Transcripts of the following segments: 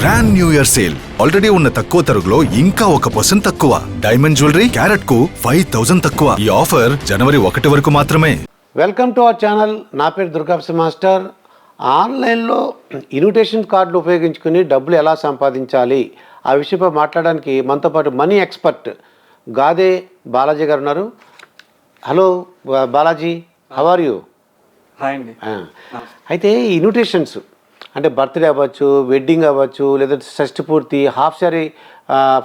Grand new year sale already ఉన్న తక్కువ తరుగులో ఇంకా 1% తక్కువ. డైమండ్ జ్యువెలరీ క్యారెట్ కు 5000 తక్కువ. ఈ ఆఫర్ జనవరి 1 వరకు మాత్రమే. Welcome to our channel. నా పేరు దుర్గాప్సి మాస్టర్. ఆన్లైన్లో ఇన్విటేషన్ కార్డులు ఉపయోగించుకుని డబ్బులు ఎలా సంపాదించాలి ఆ విషయంపై మాట్లాడడానికి మనతో పాటు మనీ ఎక్స్పర్ట్ గాదే బాలాజీ గారు ఉన్నారు. Hello Balaji, how are you? Hi అండి. అయితే ఈ ఇన్విటేషన్స్ అంటే బర్త్డే అవ్వచ్చు, వెడ్డింగ్ అవ్వచ్చు, లేదా షష్ఠి పూర్తి, హాఫ్ సారీ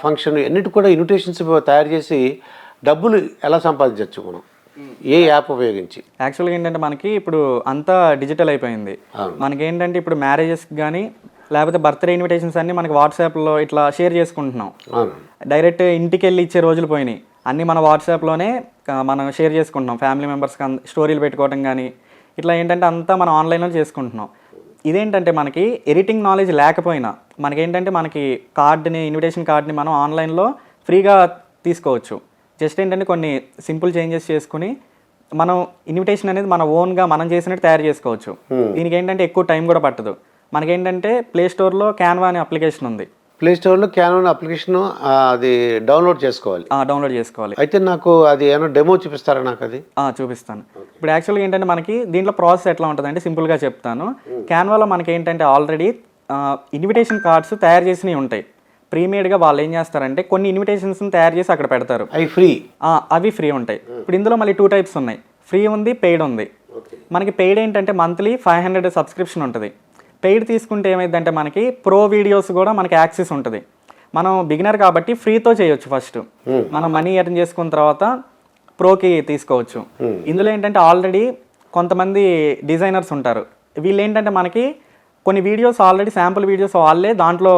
ఫంక్షన్, అన్నిటి కూడా ఇన్విటేషన్స్ తయారు చేసి డబ్బులు ఎలా సంపాదించవచ్చు మనం ఏ యాప్ ఉపయోగించి? యాక్చువల్గా ఏంటంటే మనకి ఇప్పుడు అంతా డిజిటల్ అయిపోయింది. మనకేంటంటే ఇప్పుడు మ్యారేజెస్కి కానీ లేకపోతే బర్త్డే ఇన్విటేషన్స్ అన్నీ మనకి వాట్సాప్లో ఇట్లా షేర్ చేసుకుంటున్నాం. డైరెక్ట్ ఇంటికి వెళ్ళి ఇచ్చే రోజులు పోయినాయి. అన్నీ మన వాట్సాప్లోనే మనం షేర్ చేసుకుంటున్నాం. ఫ్యామిలీ మెంబర్స్కి స్టోరీలు పెట్టుకోవడం కానీ ఇట్లా ఏంటంటే అంతా మనం ఆన్లైన్లో చేసుకుంటున్నాం. ఇదేంటంటే మనకి ఎడిటింగ్ నాలెడ్జ్ లేకపోయినా మనకేంటంటే మనకి కార్డ్ని, ఇన్విటేషన్ కార్డ్ని మనం ఆన్లైన్లో ఫ్రీగా తీసుకోవచ్చు. జస్ట్ ఏంటంటే కొన్ని సింపుల్ చేంజెస్ చేసుకుని మనం ఇన్విటేషన్ అనేది మన ఓన్గా మనం చేసినట్టు తయారు చేసుకోవచ్చు. దీనికి ఏంటంటే ఎక్కువ టైం కూడా పట్టదు. మనకేంటంటే ప్లే స్టోర్లో క్యాన్వా అనే అప్లికేషన్ ఉంది. ప్లే స్టోర్లో క్యాన్వా అప్లికేషన్ అది డౌన్లోడ్ చేసుకోవాలి. అయితే నాకు అది ఏమైనా డెమో చూపిస్తారా? నాకు అది చూపిస్తాను. ఇప్పుడు యాక్చువల్గా ఏంటంటే మనకి దీంట్లో ప్రాసెస్ ఎట్లా ఉంటుందంటే సింపుల్గా చెప్తాను. క్యాన్వాలో మనకి ఏంటంటే ఆల్రెడీ ఇన్విటేషన్ కార్డ్స్ తయారు చేసినవి ఉంటాయి. ప్రీమేడ్గా వాళ్ళు ఏం చేస్తారంటే కొన్ని ఇన్విటేషన్స్ని తయారు చేసి అక్కడ పెడతారు. అవి ఫ్రీ ఉంటాయి. ఇప్పుడు ఇందులో మళ్ళీ 2 టైప్స్ ఉన్నాయి. ఫ్రీ ఉంది, పెయిడ్ ఉంది. మనకి పెయిడ్ ఏంటంటే మంత్లీ 500 సబ్స్క్రిప్షన్ ఉంటుంది. పెయిడ్ తీసుకుంటే ఏమైందంటే మనకి ప్రో వీడియోస్ కూడా మనకి యాక్సెస్ ఉంటుంది. మనం బిగినర్ కాబట్టి ఫ్రీతో చేయొచ్చు. ఫస్ట్ మనం మనీ ఎర్న్ చేసుకున్న తర్వాత ప్రోకి తీసుకోవచ్చు. ఇందులో ఏంటంటే ఆల్రెడీ కొంతమంది డిజైనర్స్ ఉంటారు. వీళ్ళు ఏంటంటే మనకి కొన్ని వీడియోస్ ఆల్రెడీ శాంపుల్ వీడియోస్ వాళ్ళే దాంట్లో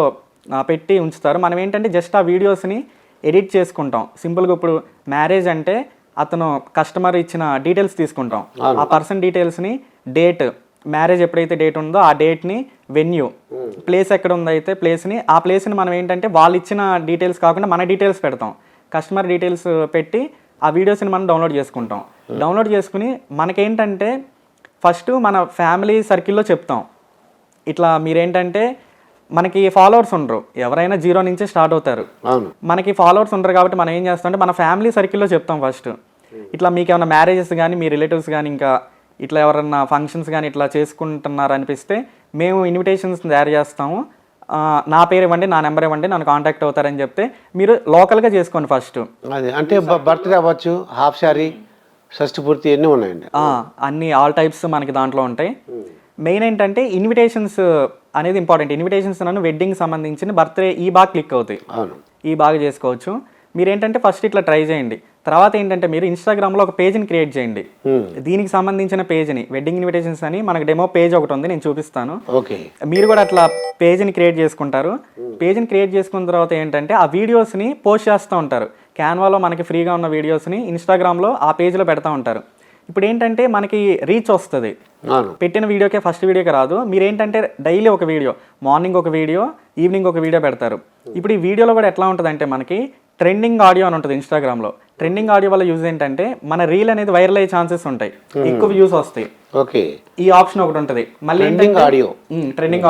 పెట్టి ఉంచుతారు. మనం ఏంటంటే జస్ట్ ఆ వీడియోస్ని ఎడిట్ చేసుకుంటాం. సింపుల్గా ఇప్పుడు మ్యారేజ్ అంటే అతను కస్టమర్ ఇచ్చిన డీటెయిల్స్ తీసుకుంటాం. ఆ పర్సన్ డీటెయిల్స్ని, డేట్, మ్యారేజ్ ఎప్పుడైతే డేట్ ఉందో ఆ డేట్ని, వెన్యూ, ప్లేస్ ఎక్కడ ఉందో అయితే ప్లేస్ని, ఆ ప్లేస్ని మనం ఏంటంటే వాళ్ళు ఇచ్చిన డీటెయిల్స్ కాకుండా మన డీటెయిల్స్ పెడతాం. కస్టమర్ డీటెయిల్స్ పెట్టి ఆ వీడియోస్ని మనం డౌన్లోడ్ చేసుకుంటాం. డౌన్లోడ్ చేసుకుని మనకేంటంటే ఫస్ట్ మన ఫ్యామిలీ సర్కిల్లో చెప్తాం. ఇట్లా మీరేంటంటే మనకి ఫాలోవర్స్ ఉండరు, ఎవరైనా 0 నుంచే స్టార్ట్ అవుతారు. మనకి ఫాలోవర్స్ ఉండరు కాబట్టి మనం ఏం చేస్తామంటే మన ఫ్యామిలీ సర్కిల్లో చెప్తాం ఫస్ట్. ఇట్లా మీకు ఏమైనా మ్యారేజెస్ కానీ మీ రిలేటివ్స్ కానీ ఇంకా ఇట్లా ఎవరన్నా ఫంక్షన్స్ కానీ ఇట్లా చేసుకుంటున్నారు అనిపిస్తే మేము ఇన్విటేషన్స్ తయారు చేస్తాము, నా పేరు ఇవ్వండి, నా నెంబర్ ఇవ్వండి, నన్ను కాంటాక్ట్ అవుతారని చెప్తే మీరు లోకల్గా చేసుకోండి ఫస్ట్. అంటే బర్త్డే అవ్వచ్చు, హాఫ్ సారీ, షష్ఠి పూర్తి అన్నీ ఉన్నాయండి. అన్ని ఆల్ టైప్స్ మనకి దాంట్లో ఉంటాయి. మెయిన్ ఏంటంటే ఇన్విటేషన్స్ అనేది ఇంపార్టెంట్. ఇన్విటేషన్స్ నన్ను వెడ్డింగ్ సంబంధించిన బర్త్డే ఈ బాగా క్లిక్ అవుతాయి. ఈ బాగా చేసుకోవచ్చు. మీరేంటంటే ఫస్ట్ ఇట్లా ట్రై చేయండి. తర్వాత ఏంటంటే మీరు ఇన్స్టాగ్రామ్లో ఒక పేజ్ని క్రియేట్ చేయండి. దీనికి సంబంధించిన పేజ్ని, వెడ్డింగ్ ఇన్విటేషన్స్ అని మనకి డెమో పేజ్ ఒకటి ఉంది, నేను చూపిస్తాను. మీరు కూడా అట్లా పేజ్ని క్రియేట్ చేసుకుంటారు. పేజ్ని క్రియేట్ చేసుకున్న తర్వాత ఏంటంటే ఆ వీడియోస్ని పోస్ట్ చేస్తూ ఉంటారు. క్యాన్వాలో మనకి ఫ్రీగా ఉన్న వీడియోస్ని ఇన్స్టాగ్రామ్లో ఆ పేజ్లో పెడతా ఉంటారు. ఇప్పుడు ఏంటంటే మనకి రీచ్ వస్తుంది. పెట్టిన వీడియోకే ఫస్ట్ వీడియోకే రాదు. మీరేంటంటే డైలీ ఒక వీడియో, మార్నింగ్ ఒక వీడియో, ఈవినింగ్ ఒక వీడియో పెడతారు. ఇప్పుడు ఈ వీడియోలో కూడా ఎట్లా ఉంటుందంటే మనకి ట్రెండింగ్ ఆడియో అని ఉంటుంది ఇన్స్టాగ్రామ్లో. ట్రెండింగ్ ఆడియో వల్ల యూజ్ ఏంటంటే మన రీల్ అనేది వైరల్ అయ్యే ఛాన్సెస్ ఉంటాయి, ఎక్కువ వ్యూస్ వస్తాయి. ఈ ఆప్షన్ ఒకటి ఉంటుంది. మళ్ళీ ట్రెండింగ్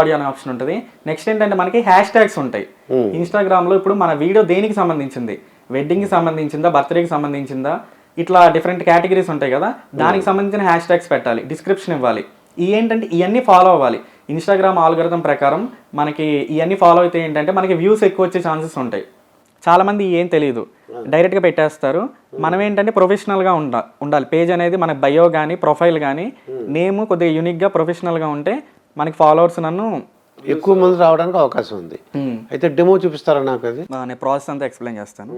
ఆడియో అనే ఆప్షన్ ఉంటుంది. నెక్స్ట్ ఏంటంటే మనకి హ్యాష్ ట్యాగ్స్ ఉంటాయి ఇన్స్టాగ్రామ్లో. ఇప్పుడు మన వీడియో దేనికి సంబంధించింది, వెడ్డింగ్కి సంబంధించిందా, బర్త్డేకి సంబంధించిందా, ఇట్లా డిఫరెంట్ కేటగిరీస్ ఉంటాయి కదా, దానికి సంబంధించిన హ్యాష్ ట్యాగ్స్ పెట్టాలి, డిస్క్రిప్షన్ ఇవ్వాలి. ఏంటంటే ఇవన్నీ ఫాలో అవ్వాలి. ఇన్స్టాగ్రామ్ ఆల్గోరిథం ప్రకారం మనకి ఇవన్నీ ఫాలో అయితే ఏంటంటే మనకి వ్యూస్ ఎక్కువ వచ్చే ఛాన్సెస్ ఉంటాయి. చాలామంది ఏం తెలియదు, డైరెక్ట్గా పెట్టేస్తారు. మనం ఏంటంటే ప్రొఫెషనల్గా ఉండాలి. పేజ్ అనేది మన బయో కానీ ప్రొఫైల్ కానీ నేమ్ కొద్దిగా యూనిక్గా ప్రొఫెషనల్గా ఉంటే మనకి ఫాలోవర్స్ నన్ను ఎక్కువ మంది రావడానికి అవకాశం ఉంది. అయితే డెమో చూపిస్తారా నాకు? అది నేను ప్రాసెస్ అంతా ఎక్స్ప్లెయిన్ చేస్తాను.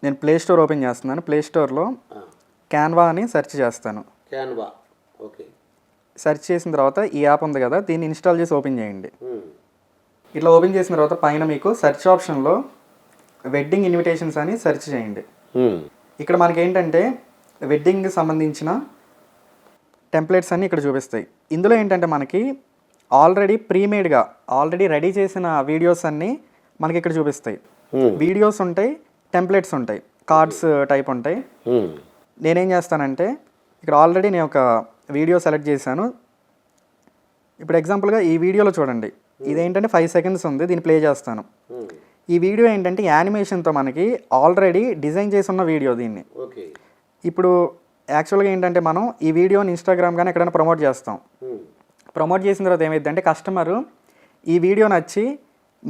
నేను ప్లే స్టోర్ ఓపెన్ చేస్తున్నాను. ప్లే స్టోర్లో క్యాన్వా అని సెర్చ్ చేస్తాను. సెర్చ్ చేసిన తర్వాత ఈ యాప్ ఉంది కదా, దీన్ని ఇన్స్టాల్ చేసి ఓపెన్ చేయండి. ఇట్లా ఓపెన్ చేసిన తర్వాత పైన మీకు సెర్చ్ ఆప్షన్లో వెడ్డింగ్ ఇన్విటేషన్స్ అని సెర్చ్ చేయండి. ఇక్కడ మనకి ఏంటంటే వెడ్డింగ్కి సంబంధించిన టెంప్లెట్స్ అన్నీ ఇక్కడ చూపిస్తాయి. ఇందులో ఏంటంటే మనకి ఆల్రెడీ ప్రీమేడ్గా ఆల్రెడీ రెడీ చేసిన వీడియోస్ అన్నీ మనకి ఇక్కడ చూపిస్తాయి. వీడియోస్ ఉంటాయి, టెంప్లెట్స్ ఉంటాయి, కార్డ్స్ టైప్ ఉంటాయి. నేనేం చేస్తానంటే ఇక్కడ ఆల్రెడీ నేను ఒక వీడియో సెలెక్ట్ చేశాను. ఇప్పుడు ఎగ్జాంపుల్గా ఈ వీడియోలో చూడండి, ఇదేంటంటే 5 సెకండ్స్ ఉంది, దీన్ని ప్లే చేస్తాను. ఈ వీడియో ఏంటంటే యానిమేషన్తో మనకి ఆల్రెడీ డిజైన్ చేసి ఉన్న వీడియో దీన్ని. ఓకే. ఇప్పుడు యాక్చువల్గా ఏంటంటే మనం ఈ వీడియోని ఇన్స్టాగ్రామ్ కానీ ఎక్కడైనా ప్రమోట్ చేస్తాం. ప్రమోట్ చేసిన తర్వాత ఏమైందంటే కస్టమరు ఈ వీడియో నచ్చి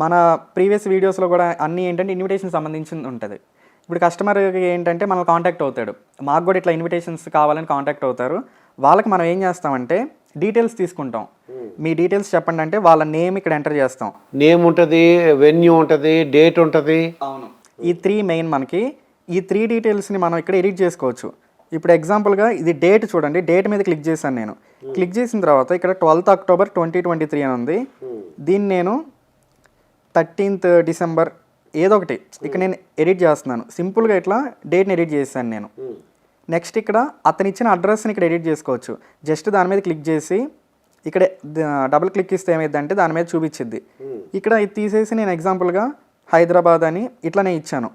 మన ప్రీవియస్ వీడియోస్లో కూడా అన్నీ ఏంటంటే ఇన్విటేషన్ సంబంధించి ఉంటుంది. ఇప్పుడు కస్టమర్కి ఏంటంటే మనల్ని కాంటాక్ట్ అవుతాడు, మాకు కూడా ఇట్లా ఇన్విటేషన్స్ కావాలని కాంటాక్ట్ అవుతారు. వాళ్ళకి మనం ఏం చేస్తామంటే డీటెయిల్స్ తీసుకుంటాం. మీ డీటెయిల్స్ చెప్పండి అంటే వాళ్ళ నేమ్ ఇక్కడ ఎంటర్ చేస్తాం. నేమ్ ఉంటుంది, వెన్యూ ఉంటుంది, డేట్ ఉంటుంది. అవును, ఈ 3 మెయిన్ మనకి. ఈ 3 డీటెయిల్స్ని మనం ఇక్కడ ఎడిట్ చేసుకోవచ్చు. ఇప్పుడు ఎగ్జాంపుల్గా ఇది డేట్ చూడండి, డేట్ మీద క్లిక్ చేశాను నేను. క్లిక్ చేసిన తర్వాత ఇక్కడ 12th October 2023 అని ఉంది. దీన్ని నేను 13th December ఏదో ఒకటి ఇక్కడ నేను ఎడిట్ చేస్తున్నాను. సింపుల్గా ఇట్లా డేట్ని ఎడిట్ చేశాను నేను. నెక్స్ట్ ఇక్కడ అతను ఇచ్చిన అడ్రస్ని ఇక్కడ ఎడిట్ చేసుకోవచ్చు. జస్ట్ దాని మీద క్లిక్ చేసి ఇక్కడ డబుల్ క్లిక్ ఇస్తే ఏమైందంటే దాని మీద చూపించిద్ది. ఇక్కడ ఇది తీసేసి నేను ఎగ్జాంపుల్గా హైదరాబాద్ అని ఇట్లానే ఇచ్చాను.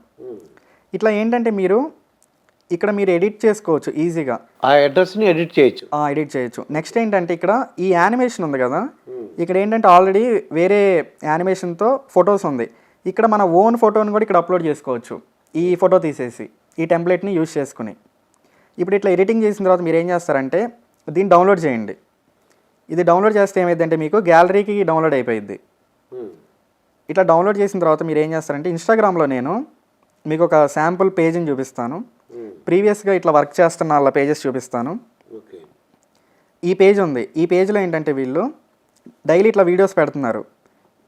ఇట్లా ఏంటంటే మీరు ఇక్కడ మీరు ఎడిట్ చేసుకోవచ్చు ఈజీగా, ఆ అడ్రస్ని ఎడిట్ చేయొచ్చు. నెక్స్ట్ ఏంటంటే ఇక్కడ ఈ యానిమేషన్ ఉంది కదా, ఇక్కడ ఏంటంటే ఆల్రెడీ వేరే యానిమేషన్తో ఫొటోస్ ఉంది. ఇక్కడ మన ఓన్ ఫోటోని కూడా ఇక్కడ అప్లోడ్ చేసుకోవచ్చు. ఈ ఫోటో తీసేసి ఈ టెంప్లెట్ని యూజ్ చేసుకుని ఇప్పుడు ఇట్లా ఎడిటింగ్ చేసిన తర్వాత మీరు ఏం చేస్తారంటే దీన్ని డౌన్లోడ్ చేయండి. ఇది డౌన్లోడ్ చేస్తే ఏమైందంటే మీకు గ్యాలరీకి డౌన్లోడ్ అయిపోయింది. ఇట్లా డౌన్లోడ్ చేసిన తర్వాత మీరు ఏం చేస్తారంటే ఇన్స్టాగ్రామ్లో నేను మీకు ఒక శాంపుల్ పేజ్ని చూపిస్తాను. ప్రీవియస్గా ఇట్లా వర్క్ చేస్తున్న వాళ్ళ పేజెస్ చూపిస్తాను. ఈ పేజ్ ఉంది. ఈ పేజ్లో ఏంటంటే వీళ్ళు డైలీ ఇట్లా వీడియోస్ పెడుతున్నారు.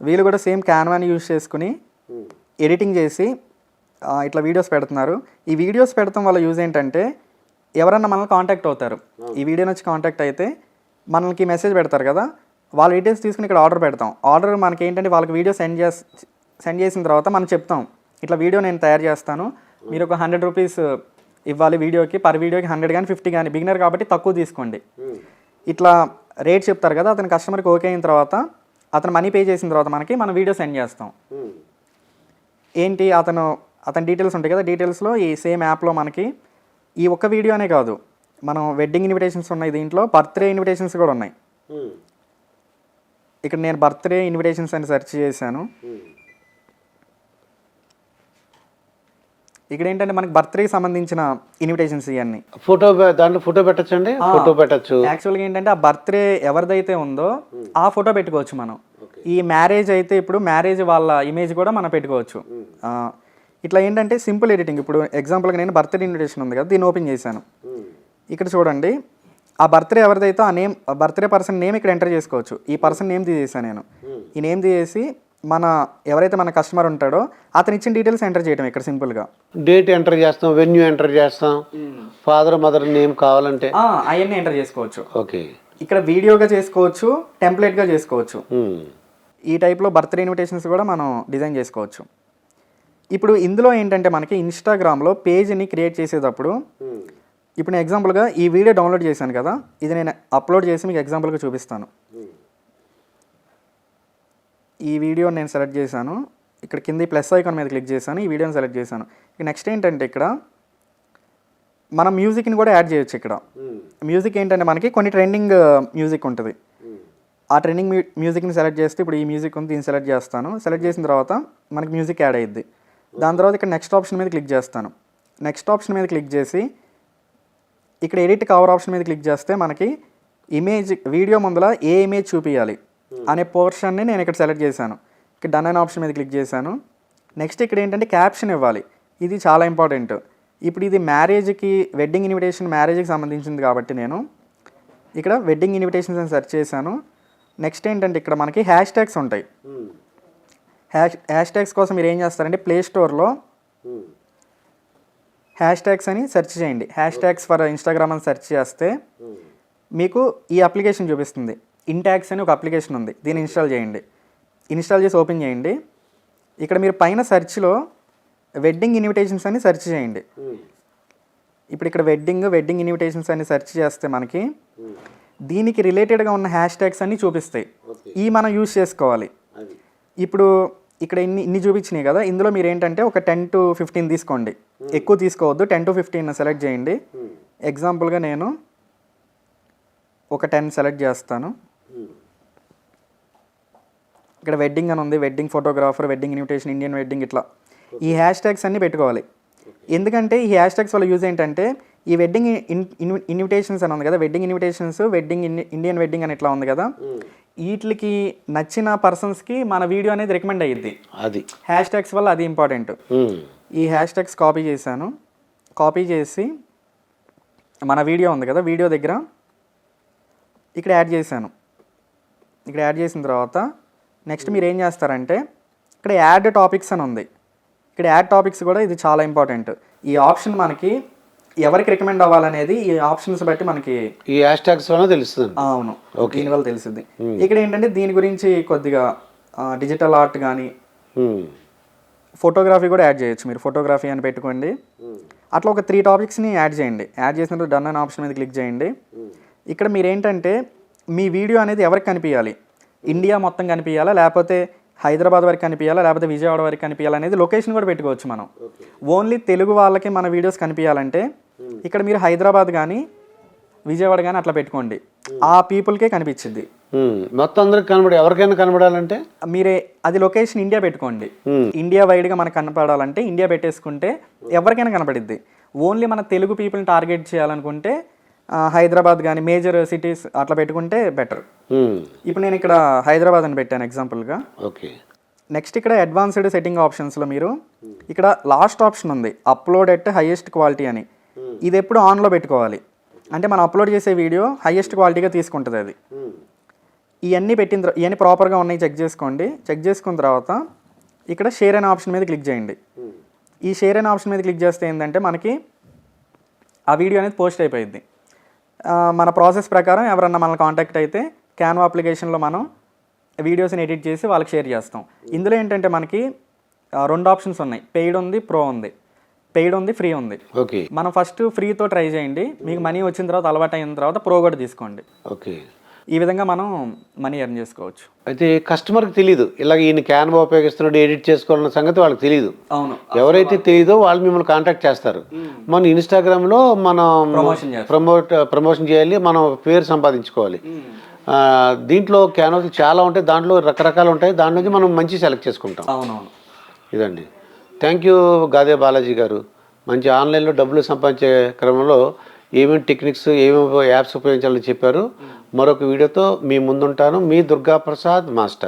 వీళ్ళు కూడా సేమ్ క్యాన్వాని యూజ్ చేసుకుని ఎడిటింగ్ చేసి ఇట్లా వీడియోస్ పెడుతున్నారు. ఈ వీడియోస్ పెడతాం వల్ల యూజ్ ఏంటంటే ఎవరన్నా మనల్ని కాంటాక్ట్ అవుతారు. ఈ వీడియో నుంచి కాంటాక్ట్ అయితే మనకి మెసేజ్ పెడతారు కదా, వాళ్ళ డీటెయిల్స్ తీసుకుని ఇక్కడ ఆర్డర్ పెడతాం. ఆర్డర్ మనకి ఏంటంటే వాళ్ళకి వీడియో సెండ్ చేసిన తర్వాత మనం చెప్తాం ఇట్లా వీడియో నేను తయారు చేస్తాను, మీరు ఒక 100 రూపీస్ ఇవ్వాలి వీడియోకి, పర్ వీడియోకి 100 కానీ 50 కానీ, బిగినర్ కాబట్టి తక్కువ తీసుకోండి. ఇట్లా రేట్ చెప్తారు కదా, అతని కస్టమర్కి ఓకే అయిన తర్వాత అతను మనీ పే చేసిన తర్వాత మనం వీడియో సెండ్ చేస్తాం. ఏంటి అతని డీటెయిల్స్ ఉంటాయి కదా, డీటెయిల్స్లో ఈ సేమ్ యాప్లో మనకి ఈ ఒక్క వీడియోనే కాదు, మనం వెడ్డింగ్ ఇన్విటేషన్స్ ఉన్నాయి, దీంట్లో బర్త్డే ఇన్విటేషన్స్ కూడా ఉన్నాయి. ఇక్కడ నేను బర్త్డే ఇన్విటేషన్స్ అని సెర్చ్ చేశాను. ఇక్కడ ఏంటంటే మనకి బర్త్డేకి సంబంధించిన ఇన్విటేషన్స్ ఇవన్నీ దాంట్లో ఫోటో పెట్టచ్చండి. ఫోటో పెట్టచ్చు. యాక్చువల్గా ఏంటంటే ఆ బర్త్డే ఎవరిదైతే ఉందో ఆ ఫోటో పెట్టుకోవచ్చు మనం. ఈ మ్యారేజ్ అయితే ఇప్పుడు మ్యారేజ్ వాళ్ళ ఇమేజ్ కూడా మనం పెట్టుకోవచ్చు. ఇట్లా ఏంటంటే సింపుల్ ఎడిటింగ్. ఇప్పుడు ఎగ్జాంపుల్గా నేను బర్త్డే ఇన్విటేషన్ ఉంది కదా, దీన్ని ఓపెన్ చేశాను. ఇక్కడ చూడండి ఆ బర్త్డే ఎవరిదైతే ఆ నేమ్, బర్త్డే పర్సన్ నేమ్ ఇక్కడ ఎంటర్ చేసుకోవచ్చు. ఈ పర్సన్ నేమ్ తీసేసాను నేను. ఈ నేమ్ తీసేసి ఎవరైతే మన కస్టమర్ ఉంటాడో అతను ఇచ్చిన డీటెయిల్స్ ఎంటర్ చేయడం ఇక్కడ సింపుల్గా. డేట్ ఎంటర్ చేస్తాం, వెన్యూ ఎంటర్ చేస్తాం, ఫాదర్ మదర్ నేమ్ కావాలంటే అవన్నీ ఎంటర్ చేసుకోవచ్చు. ఓకే. ఇక్కడ వీడియోగా చేసుకోవచ్చు, టెంప్లెట్గా చేసుకోవచ్చు. ఈ టైప్లో బర్త్డే ఇన్విటేషన్స్ కూడా మనం డిజైన్ చేసుకోవచ్చు. ఇప్పుడు ఇందులో ఏంటంటే మనకి ఇన్స్టాగ్రామ్లో పేజ్ని క్రియేట్ చేసేటప్పుడు ఇప్పుడు నేను ఎగ్జాంపుల్గా ఈ వీడియో డౌన్లోడ్ చేశాను కదా, ఇది నేను అప్లోడ్ చేసి మీకు ఎగ్జాంపుల్గా చూపిస్తాను. ఈ వీడియో నేను సెలెక్ట్ చేశాను, ఇక్కడ కింద ప్లస్ ఐకాన్ మీద క్లిక్ చేశాను, ఈ వీడియోని సెలెక్ట్ చేశాను. నెక్స్ట్ ఏంటంటే ఇక్కడ మనం మ్యూజిక్ని కూడా యాడ్ చేయొచ్చు. ఇక్కడ మ్యూజిక్ ఏంటంటే మనకి కొన్ని ట్రెండింగ్ మ్యూజిక్ ఉంటుంది. ఆ ట్రెండింగ్ మ్యూజిక్ని సెలెక్ట్ చేస్తే ఇప్పుడు ఈ మ్యూజిక్ ఉంది, దీన్ని సెలెక్ట్ చేస్తాను. సెలెక్ట్ చేసిన తర్వాత మనకి మ్యూజిక్ యాడ్ అయ్యిద్ది. దాని తర్వాత ఇక్కడ నెక్స్ట్ ఆప్షన్ మీద క్లిక్ చేస్తాను. నెక్స్ట్ ఆప్షన్ మీద క్లిక్ చేసి ఇక్కడ ఎడిట్ కవర్ ఆప్షన్ మీద క్లిక్ చేస్తే మనకి ఇమేజ్ వీడియో ముందర ఏ ఇమేజ్ చూపించాలి అనే పోర్షన్ని నేను ఇక్కడ సెలెక్ట్ చేశాను. ఇక్కడ డన్ అనే ఆప్షన్ మీద క్లిక్ చేశాను. నెక్స్ట్ ఇక్కడ ఏంటంటే క్యాప్షన్ ఇవ్వాలి, ఇది చాలా ఇంపార్టెంట్. ఇప్పుడు ఇది మ్యారేజ్కి, వెడ్డింగ్ ఇన్విటేషన్ మ్యారేజ్కి సంబంధించింది కాబట్టి నేను ఇక్కడ వెడ్డింగ్ ఇన్విటేషన్స్ అని సెర్చ్ చేశాను. నెక్స్ట్ ఏంటంటే ఇక్కడ మనకి హ్యాష్ ట్యాగ్స్ ఉంటాయి. హ్యాష్ ట్యాగ్స్ కోసం మీరు ఏం చేస్తారంటే ప్లే స్టోర్లో హ్యాష్ ట్యాగ్స్ అని సెర్చ్ చేయండి. హ్యాష్ ట్యాగ్స్ ఫర్ ఇన్స్టాగ్రామ్ అని సెర్చ్ చేస్తే మీకు ఈ అప్లికేషన్ చూపిస్తుంది. ఇన్టాగ్స్ అని ఒక అప్లికేషన్ ఉంది, దీన్ని ఇన్స్టాల్ చేయండి. ఇన్స్టాల్ చేసి ఓపెన్ చేయండి. ఇక్కడ మీరు పైన సెర్చ్లో వెడ్డింగ్ ఇన్విటేషన్స్ అని సెర్చ్ చేయండి. ఇప్పుడు ఇక్కడ వెడ్డింగ్ ఇన్విటేషన్స్ అని సెర్చ్ చేస్తే మనకి దీనికి రిలేటెడ్గా ఉన్న హ్యాష్ ట్యాగ్స్ అన్నీ చూపిస్తాయి. ఈ మనం యూజ్ చేసుకోవాలి. ఇప్పుడు ఇక్కడ ఇన్ని చూపించినాయి కదా, ఇందులో మీరు ఏంటంటే ఒక 10 to 15 తీసుకోండి, ఎక్కువ తీసుకోవద్దు. 10 to 15 సెలెక్ట్ చేయండి. ఎగ్జాంపుల్గా నేను ఒక 10 సెలెక్ట్ చేస్తాను. ఇక్కడ వెడ్డింగ్ అని ఉంది, wedding photographer, wedding invitation, Indian wedding, ఇట్లా ఈ హ్యాష్ ట్యాగ్స్ అన్నీ పెట్టుకోవాలి. ఎందుకంటే ఈ హ్యాష్ ట్యాగ్స్ వల్ల యూజ్ ఏంటంటే ఈ వెడ్డింగ్ ఇన్విటేషన్స్ అని ఉంది కదా, wedding invitations, wedding Indian wedding అని ఇట్లా ఉంది కదా, వీటికి నచ్చిన పర్సన్స్కి మన వీడియో అనేది రికమెండ్ అయ్యిద్ది. అది హ్యాష్ ట్యాగ్స్ వల్ల అది ఇంపార్టెంట్. ఈ హ్యాష్ ట్యాగ్స్ కాపీ చేశాను. కాపీ చేసి మన వీడియో ఉంది కదా, వీడియో దగ్గర ఇక్కడ యాడ్ చేశాను. ఇక్కడ యాడ్ చేసిన తర్వాత నెక్స్ట్ మీరు ఏం చేస్తారంటే ఇక్కడ యాడ్ టాపిక్స్ అని ఉంది. ఇక్కడ యాడ్ టాపిక్స్ కూడా ఇది చాలా ఇంపార్టెంట్. ఈ ఆప్షన్ మనకి ఎవరికి రికమెండ్ అవ్వాలనేది ఈ ఆప్షన్స్ బట్టి మనకి ఈ హ్యాష్ ట్యాగ్స్ వల్ల తెలుస్తుంది. అవును, దీనివల్ల తెలుస్తుంది. ఇక్కడ ఏంటంటే దీని గురించి కొద్దిగా డిజిటల్ ఆర్ట్ కానీ ఫోటోగ్రఫీ కూడా యాడ్ చేయొచ్చు. మీరు ఫోటోగ్రఫీ అని పెట్టుకోండి. అట్లా ఒక 3 టాపిక్స్ని యాడ్ చేయండి. యాడ్ చేసినప్పుడు డన్ అనే ఆప్షన్ మీద క్లిక్ చేయండి. ఇక్కడ మీరు ఏంటంటే మీ వీడియో అనేది ఎవరికి కనిపించాలి, ఇండియా మొత్తం కనిపించాలా, లేకపోతే హైదరాబాద్ వరకు కనిపించాలా, లేకపోతే విజయవాడ వరకు కనిపించాలా అనేది లొకేషన్ కూడా పెట్టుకోవచ్చు మనం. ఓన్లీ తెలుగు వాళ్ళకి మన వీడియోస్ కనిపించాలంటే ఇక్కడ మీరు హైదరాబాద్ కానీ విజయవాడ కానీ అట్లా పెట్టుకోండి. ఆ పీపుల్కే కనిపించింది. మొత్తం అందరికి కనబడి ఎవరికైనా కనబడాలంటే మీరే అది లొకేషన్ ఇండియా పెట్టుకోండి. ఇండియా వైడ్గా మనకు కనపడాలంటే ఇండియా పెట్టేసుకుంటే ఎవరికైనా కనపడిద్ది. ఓన్లీ మన తెలుగు పీపుల్ని టార్గెట్ చేయాలనుకుంటే హైదరాబాద్ కానీ మేజర్ సిటీస్ అట్లా పెట్టుకుంటే బెటర్. ఇప్పుడు నేను ఇక్కడ హైదరాబాద్ అని పెట్టాను ఎగ్జాంపుల్గా. ఓకే. నెక్స్ట్ ఇక్కడ అడ్వాన్స్డ్ సెట్టింగ్ ఆప్షన్స్లో మీరు ఇక్కడ లాస్ట్ ఆప్షన్ ఉంది అప్లోడ్ ఎట్ హైయెస్ట్ క్వాలిటీ అని. ఇది ఎప్పుడు ఆన్లో పెట్టుకోవాలి. అంటే మనం అప్లోడ్ చేసే వీడియో హైయెస్ట్ క్వాలిటీగా తీసుకుంటుంది అది. ఇవన్నీ పెట్టిన తర్వాత ఇవన్నీ ప్రాపర్గా ఉన్నాయి చెక్ చేసుకోండి. చెక్ చేసుకున్న తర్వాత ఇక్కడ షేర్ అనే ఆప్షన్ మీద క్లిక్ చేయండి. ఈ షేర్ అనే ఆప్షన్ మీద క్లిక్ చేస్తే ఏంటంటే మనకి ఆ వీడియో అనేది పోస్ట్ అయిపోయింది. మన ప్రాసెస్ ప్రకారం ఎవరన్నా మనల్ని కాంటాక్ట్ అయితే క్యాన్వా అప్లికేషన్లో మనం వీడియోస్ని ఎడిట్ చేసి వాళ్ళకి షేర్ చేస్తాం. ఇందులో ఏంటంటే మనకి 2 ఆప్షన్స్ ఉన్నాయి, పెయిడ్ ఉంది, ప్రో ఉంది. పెయిడ్ ఉంది, ఫ్రీ ఉంది. ఓకే. మనం ఫస్ట్ ఫ్రీతో ట్రై చేయండి. మీకు మనీ వచ్చిన తర్వాత అలవాటు అయిన తర్వాత ప్రో కూడా తీసుకోండి. ఓకే. ఈ విధంగా మనం మనీ ఎర్న్ చేసుకోవచ్చు. అయితే కస్టమర్కి తెలియదు ఇలాగ ఈయన క్యాన్వా ఉపయోగిస్తున్నాడు, ఎడిట్ చేసుకోవాలన్న సంగతి వాళ్ళకి తెలియదు. అవును. ఎవరైతే తెలియదో వాళ్ళు మిమ్మల్ని కాంటాక్ట్ చేస్తారు. మన ఇన్స్టాగ్రామ్లో మనం ప్రమోషన్ చేయాలి, మనం పేరు సంపాదించుకోవాలి. దీంట్లో క్యాన్వాస్ చాలా ఉంటాయి, దాంట్లో రకరకాలు ఉంటాయి. దాని నుంచి మనం మంచి సెలెక్ట్ చేసుకుంటాం. అవునవును. ఇదండి. థ్యాంక్ యూ గాదే బాలాజీ గారు. మంచి ఆన్లైన్లో డబ్బులు సంపాదించే క్రమంలో ఏమేమి టెక్నిక్స్, ఏమేమి యాప్స్ ఉపయోగించాలని చెప్పారు. మరొక వీడియోతో మీ ముందుంటాను. మీ దుర్గాప్రసాద్ మాస్టర్.